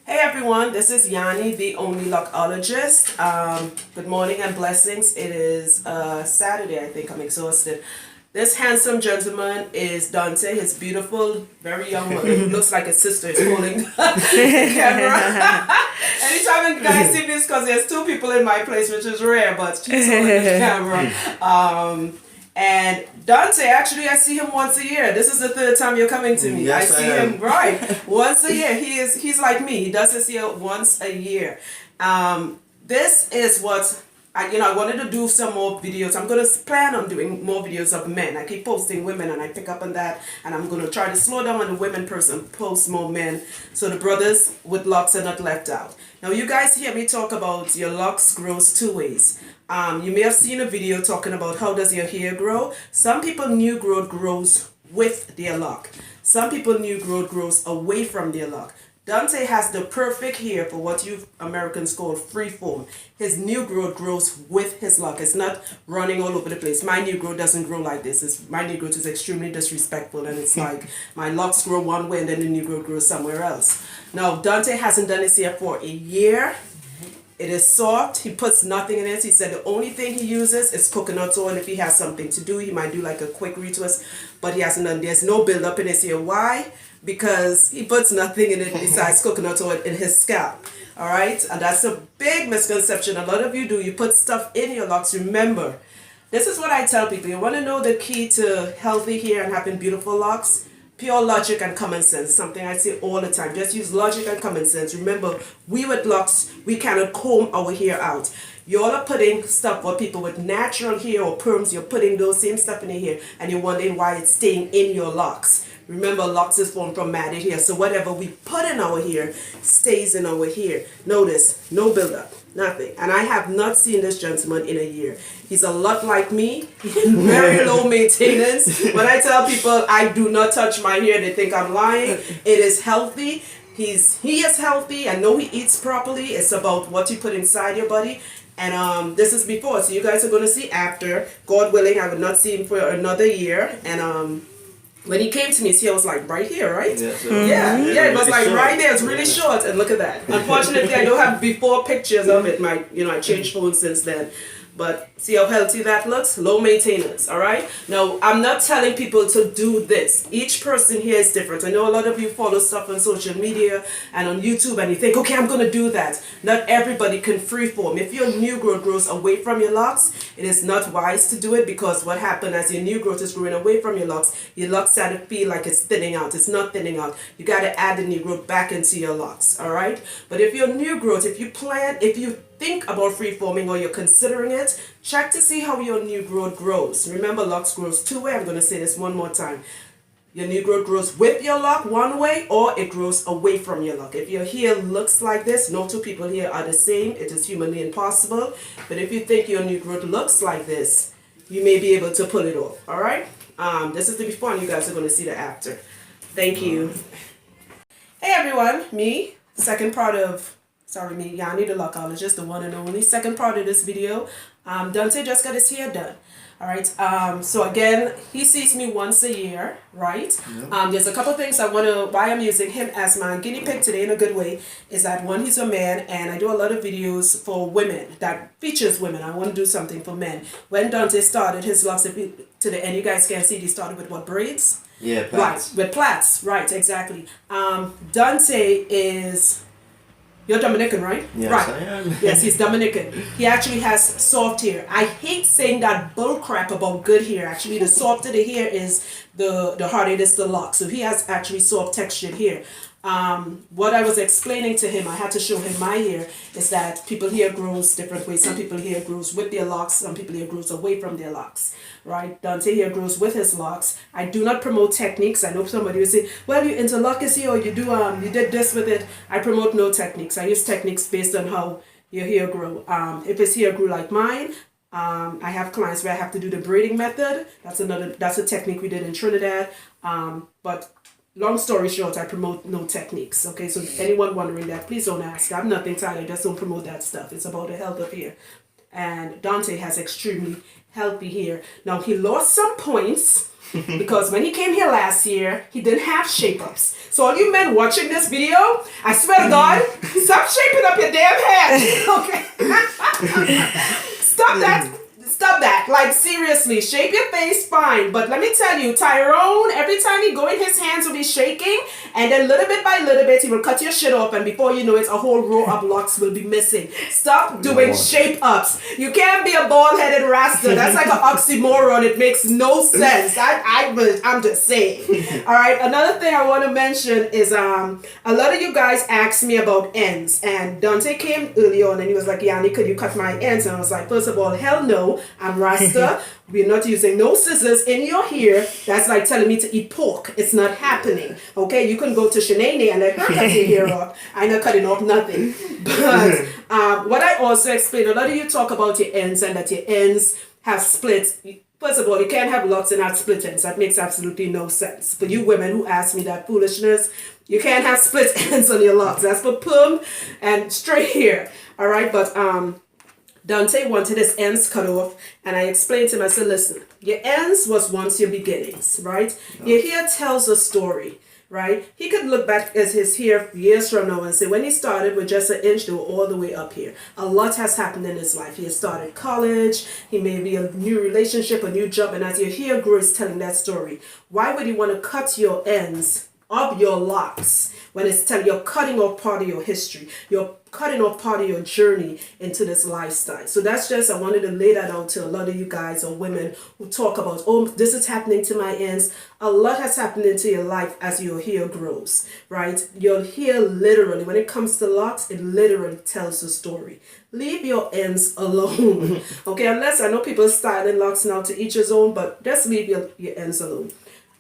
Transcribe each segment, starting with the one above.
Hey everyone, this is Yanni, the only Loccologist. Good morning and blessings. It is Saturday, I think. I'm exhausted. This handsome gentleman is Dante. His beautiful, very young mother. He looks like his sister is holding the camera. Anytime a guy see this, because there's two people in my place, which is rare, but she's holding the camera. And Dante, actually, I see him once a year. This is the third time you're coming to me. Yes, I see him once a year. He's like me. He does his hair once a year. This is what I wanted to do some more videos. I'm gonna plan on doing more videos of men. I keep posting women, and I pick up on that. And I'm gonna try to slow down on the women person, post more men, so the brothers with locks are not left out. Now, you guys hear me talk about your locks grows two ways. You may have seen a video talking about how does your hair grow. Some people new growth grows with their lock. Some people new growth grows away from their lock. Dante has the perfect hair for what you Americans call free form. His new growth grows with his lock. It's not running all over the place. My new growth doesn't grow like this. My new growth is extremely disrespectful, and it's like my locks grow one way and then the new growth grows somewhere else. Now, Dante hasn't done his hair for a year. It is soft. He puts nothing in it. He said the only thing he uses is coconut oil. If he has something to do, he might do like a quick retwist, but he hasn't done. There's no buildup in his hair. Why? Because he puts nothing in it besides coconut oil in his scalp. All right, and that's a big misconception. A lot of you do. You put stuff in your locks. Remember, this is what I tell people. You want to know the key to healthy hair and having beautiful locks? Pure logic and common sense, something I say all the time. Just use logic and common sense. Remember, we with locks, we cannot comb our hair out. You all are putting stuff for people with natural hair or perms. You're putting those same stuff in your hair, and you're wondering why it's staying in your locks. Remember, locks is formed from matted hair, so whatever we put in our hair stays in our hair. Notice, no buildup, nothing. And I have not seen this gentleman in a year. He's a lot like me, very low maintenance. When I tell people I do not touch my hair, they think I'm lying. It is healthy. He is healthy. I know he eats properly. It's about what you put inside your body. And this is before, so you guys are going to see after. God willing, I will not see him for another year. And when he came to me, his hair was like right here, right? Yeah, it was like right there. It's really short, and look at that. Unfortunately, I don't have before pictures of it. I changed phones since then. But see how healthy that looks? Low maintenance, all right? Now, I'm not telling people to do this. Each person here is different. I know a lot of you follow stuff on social media and on YouTube, and you think, okay, I'm going to do that. Not everybody can freeform. If your new growth grows away from your locks, it is not wise to do it, because what happens as your new growth is growing away from your locks start to feel like it's thinning out. It's not thinning out. You got to add the new growth back into your locks, all right? But if your new growth, if you think about freeforming or you're considering it, check to see how your new growth grows. Remember, locks grows two way. I'm going to say this one more time. Your new growth grows with your lock one way, or it grows away from your lock. If your hair looks like this, no two people here are the same. It is humanly impossible. But if you think your new growth looks like this, you may be able to pull it off. All right? This is the before, and you guys are going to see the after. Thank you. Hey everyone, me, second part of Yanni the Loccologist, the one and only. Second part of this video. Dante just got his hair done. All right. So again, he sees me once a year, right? Yep. There's a couple things why I'm using him as my guinea pig today in a good way is that, one, he's a man, and I do a lot of videos for women that features women. I want to do something for men. When Dante started his locks, to the end, you guys can see he started with what, braids? Yeah, plaits. Right, with plaits. Right, exactly. Dante is... You're Dominican, right? Yes, right. I am. Yes, he's Dominican. He actually has soft hair. I hate saying that bull crap about good hair. Actually, the softer the hair is, the harder it is to lock. So he has actually soft textured hair. What I was explaining to him, I had to show him my hair, is that people hair grows different ways. Some people hair grows with their locks. Some people hair grows away from their locks. Right? Dante hair grows with his locks. I do not promote techniques. I know somebody will say, well, you interlock his hair, or you did this with it. I promote no techniques. I use techniques based on how your hair grow. If his hair grew like mine, I have clients where I have to do the braiding method. That's a technique we did in Trinidad. But long story short, I promote no techniques. Okay, so anyone wondering that, please don't ask. I'm nothing tired. I just don't promote that stuff. It's about the health of hair. And Dante has extremely healthy hair. Now, he lost some points because when he came here last year, he didn't have shape-ups. So all you men watching this video, I swear to God, stop shaping up your damn head. Okay? Stop that. Stop that. Like, seriously, shape your face fine. But let me tell you, Tyrone, every time he go in, his hands will be shaking. And then little bit by little bit, he will cut your shit off. And before you know it, a whole row of locks will be missing. Stop doing shape-ups. You can't be a bald-headed rasta. That's like an oxymoron. It makes no sense. I'm just saying. All right. Another thing I want to mention is a lot of you guys asked me about ends. And Dante came early on and he was like, Yanni, could you cut my ends? And I was like, first of all, hell no. I'm Rasta. We're not using no scissors in your hair. That's like telling me to eat pork. It's not happening. Okay, you can go to Shanae and let her cut your hair off. I'm not cutting off nothing. But what I also explained, a lot of you talk about your ends and that your ends have splits. First of all, you can't have locks and not split ends. That makes absolutely no sense. For you women who ask me that foolishness, you can't have split ends on your locks. That's for perm and straight hair. All right, but Dante wanted his ends cut off, and I explained to him, I said, listen, your ends was once your beginnings, right? No. Your hair tells a story, right? He could look back at his hair years from now and say, when he started with just an inch, they were all the way up here. A lot has happened in his life. He has started college, he may be a new relationship, a new job, and as your hair grows, it's telling that story. Why would you want to cut your ends of your locks when it's telling you're cutting off part of your history? You're cutting off part of your journey into this lifestyle. So that's just, I wanted to lay that out to a lot of you guys or women who talk about, oh, this is happening to my ends. A lot has happened into your life as your hair grows, right? Your hair literally, when it comes to locks, it literally tells a story. Leave your ends alone. Okay, unless I know people styling locks now to each his own, but just leave your ends alone.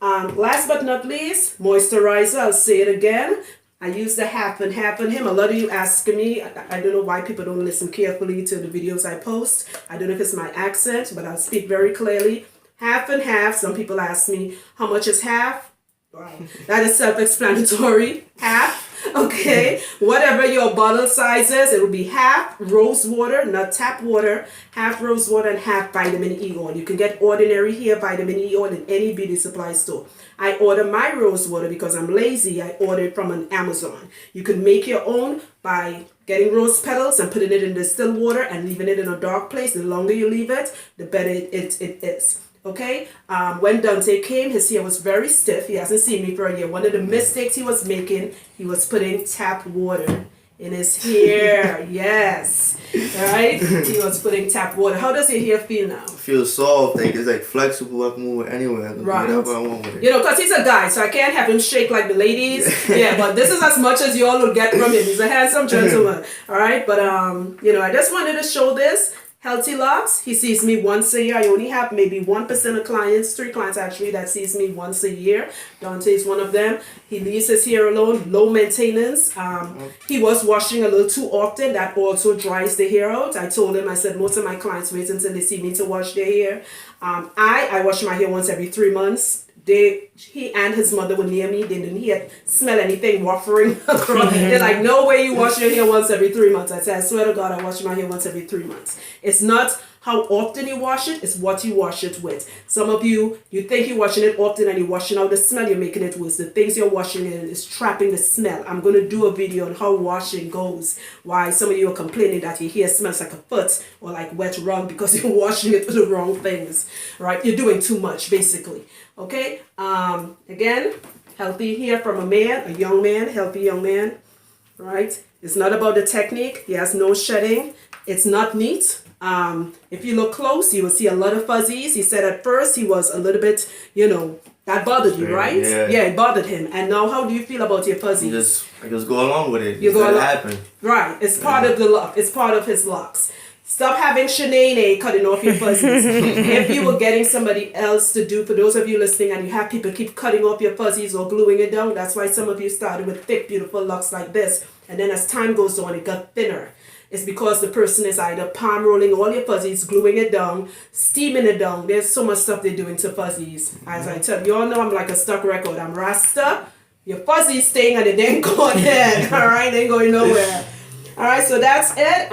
Last but not least, moisturizer. I'll say it again. I use the half and half on him. A lot of you asking me, I don't know why people don't listen carefully to the videos I post. I don't know if it's my accent, but I'll speak very clearly. Half and half. Some people ask me, how much is half? Wow. That is self-explanatory. Half. Okay, whatever your bottle size is, it will be half rose water, not tap water, half rose water and half vitamin E oil. You can get ordinary hair vitamin E oil in any beauty supply store. I order my rose water because I'm lazy. I order it from an Amazon. You can make your own by getting rose petals and putting it in distilled water and leaving it in a dark place. The longer you leave it, the better it is. Okay, when Dante came, his hair was very stiff. He hasn't seen me for a year. One of the mistakes he was making, he was putting tap water in his hair. Yes, right? He was putting tap water. How does your hair feel now? It feels soft. Like it's like flexible. I can move it anywhere. I can do whatever I want with it. You know, because he's a guy, so I can't have him shake like the ladies. Yeah, but this is as much as you all will get from him. He's a handsome gentleman. All right, but you know, I just wanted to show this. Healthy Locks, he sees me once a year. I only have maybe 1% of clients, 3 clients actually, that sees me once a year. Dante is one of them. He leaves his hair alone, low maintenance. He was washing a little too often. That also dries the hair out. I told him, I said, most of my clients wait until they see me to wash their hair. I wash my hair once every 3 months. He and his mother were near me. They didn't smell anything waffling across. They're like, no way you wash your hair once every 3 months. I said, I swear to God, I wash my hair once every 3 months. It's not how often you wash it, it's what you wash it with. Some of you think you're washing it often and you're washing out the smell, you're making it worse. The things you're washing in is trapping the smell. I'm going to do a video on how washing goes. Why some of you are complaining that your hair smells like a foot or like wet rug because you're washing it with the wrong things. Right? You're doing too much, basically. Okay? Again, healthy hair from a man, a young man, healthy young man. Right? It's not about the technique. He has no shedding. It's not neat. If you look close, you will see a lot of fuzzies. He said at first he was a little bit, that bothered you, right? Yeah, it bothered him. And now how do you feel about your fuzzies? I just go along with it. You go along. Happen. Right. It's part of the look. It's part of his locks. Stop having Shanae cutting off your fuzzies. If you were getting somebody else to do, for those of you listening, and you have people keep cutting off your fuzzies or gluing it down, that's why some of you started with thick, beautiful locks like this. And then as time goes on, it got thinner. It's because the person is either palm rolling all your fuzzies, gluing it down, steaming it down. There's so much stuff they're doing to fuzzies. As I tell you all know, I'm like a stuck record. I'm Rasta. Your fuzzies staying and they ain't going in. All right, they ain't going nowhere. All right, so that's it.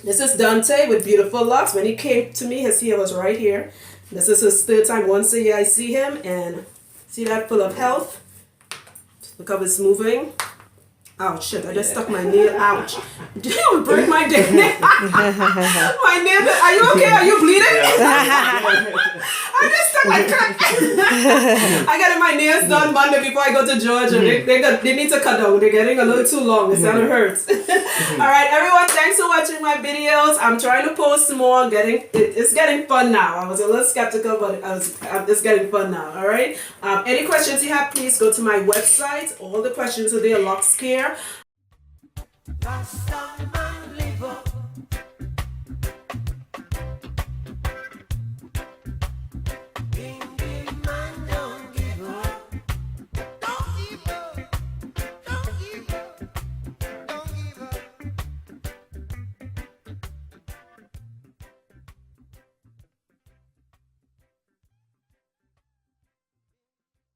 This is Dante with beautiful locks. When he came to me, his hair was right here. This is his third time. Once a year I see him, and see that, full of health. Look how it's moving. Ouch, shit, I just stuck my nail. Ouch. Damn, break my nail. My nail. Are you okay? Are you bleeding? I just stuck my crack. I got my nails done Monday before I go to Georgia. They need to cut down. They're getting a little too long. It's gonna hurt. Alright, everyone, thanks for watching my videos. I'm trying to post more. It's getting fun now. I was a little skeptical, but it's getting fun now. Alright. Any questions you have, please go to my website. All the questions are there, Locs Care.